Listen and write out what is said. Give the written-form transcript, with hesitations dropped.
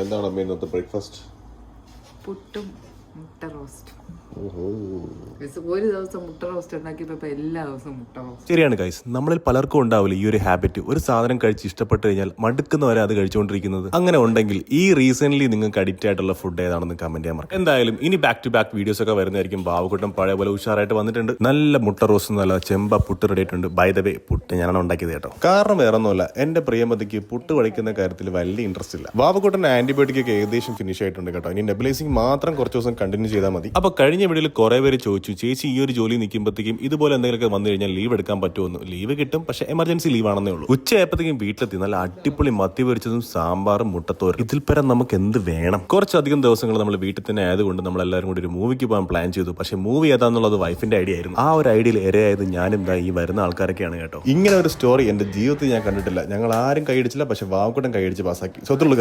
എന്താണ് അമ്മ ഇന്നത്തെ ബ്രേക്ക്ഫാസ്റ്റ്? പുട്ടും മുട്ട റോസ്റ്റ്. ഒരു ദിവസം മുട്ട റോസ്റ്റ് ഉണ്ടാക്കിയപ്പോ എല്ലാ ദിവസവും മുട്ട റോസ്റ്റ്. ശരിയാണ് ഗൈസ്, നമ്മളിൽ പലർക്കും ഉണ്ടാവില്ല ഈ ഒരു ഹാബിറ്റ്. ഒരു സാധനം കഴിച്ച് ഇഷ്ടപ്പെട്ട് കഴിഞ്ഞാൽ മടുക്കുന്നവരെ അത് കഴിച്ചുകൊണ്ടിരിക്കുന്നത്. അങ്ങനെ ഉണ്ടെങ്കിൽ ഈ റീസെന്റ് നിങ്ങൾക്ക് അഡിക്റ്റ് ആയിട്ടുള്ള ഫുഡ് ഏതാണെന്ന് കമന്റ് ചെയ്യാൻ മറക്കാം. എന്തായാലും ഇനി ബാക്ക് ടു ബാക്ക് വീഡിയോസ് ഒക്കെ വരുന്നതായിരിക്കും. ബാബുക്കുട്ടൻ പഴയ പോലെ ഉഷാറായിട്ട് വന്നിട്ടുണ്ട്. നല്ല മുട്ട റോസ്റ്റ്, നല്ല ചെമ്പ പുട്ട് റെഡി ആയിട്ടുണ്ട്. ബൈ ദ വേ, പുട്ട് ഞാനാണ് ഉണ്ടാക്കിയത് കേട്ടോ. കാരണം വേറെ ഒന്നുമല്ല, എന്റെ പ്രിയമതിക്ക് പുട്ട് പഠിക്കുന്ന കാര്യത്തിൽ വലിയ ഇൻട്രസ്റ്റ് ഇല്ല. ബാബുക്കുട്ടൻ ആന്റിബയോട്ടിക് ഒക്കെ ഏകദേശം ഫിനിഷ് ആയിട്ടുണ്ട് കേട്ടോ. ഇനി നെബുലൈസിംഗ് മാത്രം കുറച്ച് ദിവസം കണ്ടിന്യൂ ചെയ്താൽ മതി. അപ്പൊ കഴിഞ്ഞ വീഡിയോയിൽ കുറെ പേര് ചോദിച്ചു, ചേച്ചി ഈ ഒരു ജോലി നിൽക്കുമ്പോഴത്തേക്കും ഇതുപോലെ എന്തെങ്കിലുമൊക്കെ വന്നു കഴിഞ്ഞാൽ ലീവ് എടുക്കാൻ പറ്റുമെന്ന്. ലീവ് കിട്ടും, പക്ഷെ എമർജൻസി ലീവ് ആണെന്നേ ഉള്ളൂ. ഉച്ചയായപ്പോഴത്തേക്കും വീട്ടിലെത്തി നല്ല അടിപൊളി മത്തി പൊരിച്ചതും സാമ്പാറും മുട്ടത്തോരും. ഇതിൽ പരം നമുക്ക് എന്ത് വേണം? കുറച്ചധികം ദിവസങ്ങൾ നമ്മൾ വീട്ടിൽ തന്നെ ആയതുകൊണ്ട് നമ്മൾ എല്ലാവരും കൂടി ഒരു മൂവിക്ക് പോകാൻ പ്ലാൻ ചെയ്തു. പക്ഷെ മൂവി ഏതാന്നുള്ളത് വൈഫിന്റെ ഐഡിയ ആയിരുന്നു. ആ ഒരു ഐഡിയയിൽ ഇരയായത് ഞാനും ഈ വരുന്ന ആൾക്കാരൊക്കെയാണ് കേട്ടോ. ഇങ്ങനെ ഒരു സ്റ്റോറി എന്റെ ജീവിതത്തിൽ ഞാൻ കണ്ടിട്ടില്ല. ഞങ്ങൾ ആരും കൈയടിച്ചില്ല, പക്ഷെ വാവക്കൂട്ടം കൈയടിച്ച് പാസ്സാക്കി. സ്വത്തുള്ള